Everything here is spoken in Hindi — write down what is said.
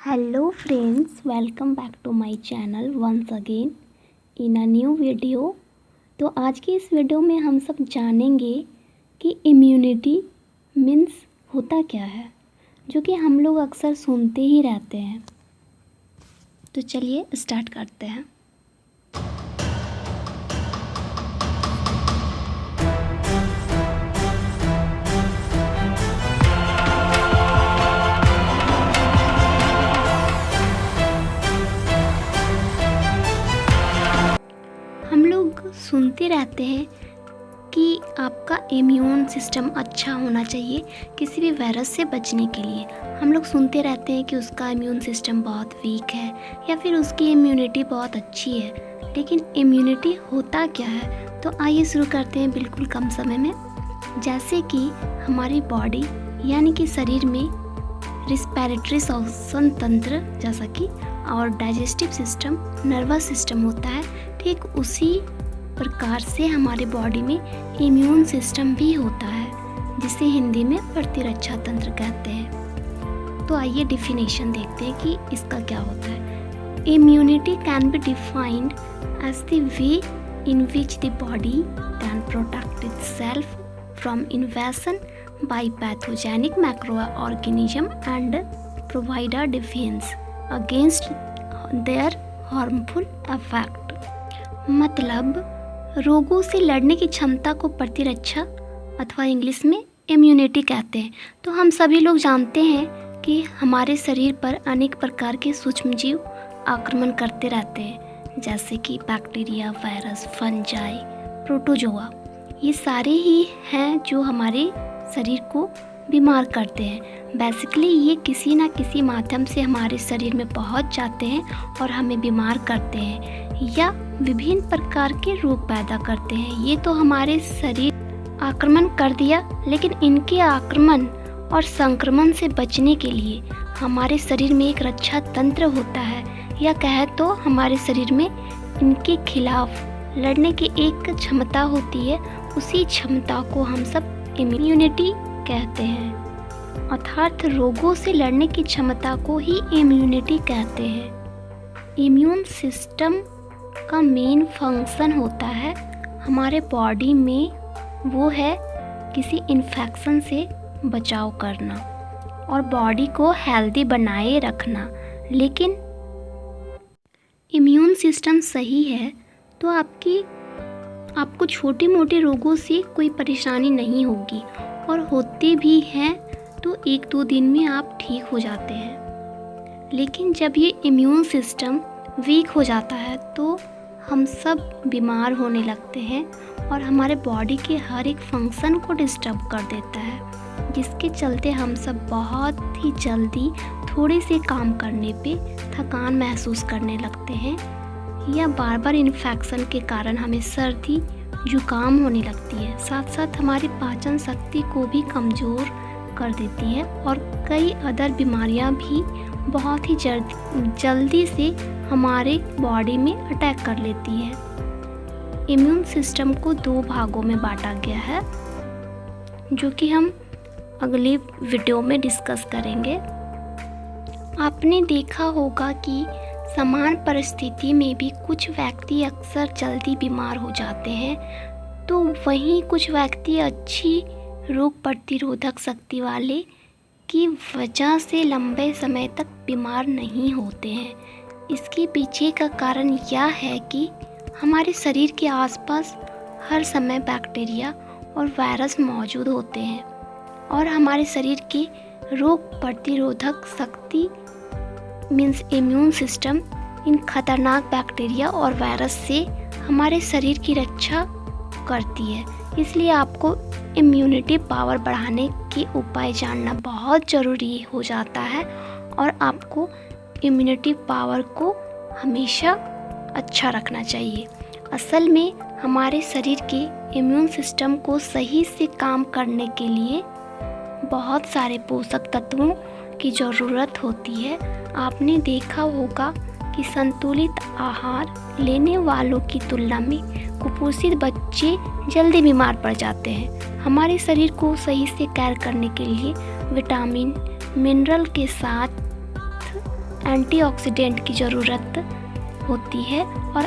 Hello friends, welcome back to my channel once again in a new video। तो आज की इस वीडियो में हम सब जानेंगे कि इम्यूनिटी मीन्स होता क्या है, जो कि हम लोग अक्सर सुनते ही रहते हैं। तो चलिए स्टार्ट करते हैं। हम लोग सुनते रहते हैं कि आपका इम्यून सिस्टम अच्छा होना चाहिए किसी भी वायरस से बचने के लिए। हम लोग सुनते रहते हैं कि उसका इम्यून सिस्टम बहुत वीक है या फिर उसकी इम्यूनिटी बहुत अच्छी है। लेकिन इम्यूनिटी होता क्या है, तो आइए शुरू करते हैं बिल्कुल कम समय में। जैसे कि हमारी बॉडी यानी कि शरीर में रिस्पिरेटरी श्वसन तंत्र जैसा कि और डाइजेस्टिव सिस्टम, नर्वस सिस्टम होता है, ठीक उसी प्रकार से हमारे बॉडी में इम्यून सिस्टम भी होता है, जिसे हिंदी में प्रतिरक्षा तंत्र कहते हैं। तो आइए डिफिनेशन देखते हैं कि इसका क्या होता है। Immunity can be defined as the way in which the body can protect itself from invasion by pathogenic microorganism and provide a defence against their harmful effect. मतलब रोगों से लड़ने की क्षमता को प्रतिरक्षा अथवा इंग्लिश में इम्यूनिटी कहते हैं। तो हम सभी लोग जानते हैं कि हमारे शरीर पर अनेक प्रकार के सूक्ष्मजीव आक्रमण करते रहते हैं, जैसे कि बैक्टीरिया, वायरस, फंजाई, प्रोटोजोआ। ये सारे ही हैं जो हमारे शरीर को बीमार करते हैं। बेसिकली ये किसी ना किसी माध्यम से हमारे शरीर में पहुंच जाते हैं और हमें बीमार करते हैं या विभिन्न प्रकार के रोग पैदा करते हैं। ये तो हमारे शरीर आक्रमण कर दिया, लेकिन इनके आक्रमण और संक्रमण से बचने के लिए हमारे शरीर में एक रक्षा तंत्र होता है, या कहे तो हमारे शरीर में इनके खिलाफ लड़ने की एक क्षमता होती है। उसी क्षमता को हम सब इम्यूनिटी कहते हैं, अर्थात रोगों से लड़ने की क्षमता को ही इम्यूनिटी कहते हैं। इम्यून सिस्टम का मेन फंक्शन होता है हमारे बॉडी में, वो है किसी इन्फेक्शन से बचाव करना और बॉडी को हेल्दी बनाए रखना। लेकिन इम्यून सिस्टम सही है तो आपको छोटे मोटे रोगों से कोई परेशानी नहीं होगी, और होते भी हैं तो 1-2 दिन में आप ठीक हो जाते हैं। लेकिन जब ये इम्यून सिस्टम वीक हो जाता है तो हम सब बीमार होने लगते हैं और हमारे बॉडी के हर एक फंक्शन को डिस्टर्ब कर देता है, जिसके चलते हम सब बहुत ही जल्दी थोड़े से काम करने पे थकान महसूस करने लगते हैं, या बार बार इन्फेक्शन के कारण हमें सर्दी जुकाम होने लगती है। साथ साथ हमारी पाचन शक्ति को भी कमज़ोर कर देती है और कई अदर बीमारियां भी बहुत ही जल्दी से हमारे बॉडी में अटैक कर लेती है। इम्यून सिस्टम को 2 भागों में बांटा गया है, जो कि हम अगले वीडियो में डिस्कस करेंगे। आपने देखा होगा कि समान परिस्थिति में भी कुछ व्यक्ति अक्सर जल्दी बीमार हो जाते हैं, तो वहीं कुछ व्यक्ति अच्छी रोग प्रतिरोधक शक्ति वाले की वजह से लंबे समय तक बीमार नहीं होते हैं। इसके पीछे का कारण यह है कि हमारे शरीर के आसपास हर समय बैक्टीरिया और वायरस मौजूद होते हैं, और हमारे शरीर की रोग प्रतिरोधक शक्ति मीन्स इम्यून सिस्टम इन खतरनाक बैक्टीरिया और वायरस से हमारे शरीर की रक्षा करती है। इसलिए आपको इम्यूनिटी पावर बढ़ाने के उपाय जानना बहुत ज़रूरी हो जाता है, और आपको इम्यूनिटी पावर को हमेशा अच्छा रखना चाहिए। असल में हमारे शरीर के इम्यून सिस्टम को सही से काम करने के लिए बहुत सारे पोषक तत्वों की ज़रूरत होती है। आपने देखा होगा कि संतुलित आहार लेने वालों की तुलना में कुपोषित बच्चे जल्दी बीमार पड़ जाते हैं। हमारे शरीर को सही से केयर करने के लिए विटामिन, मिनरल के साथ एंटीऑक्सीडेंट की ज़रूरत होती है और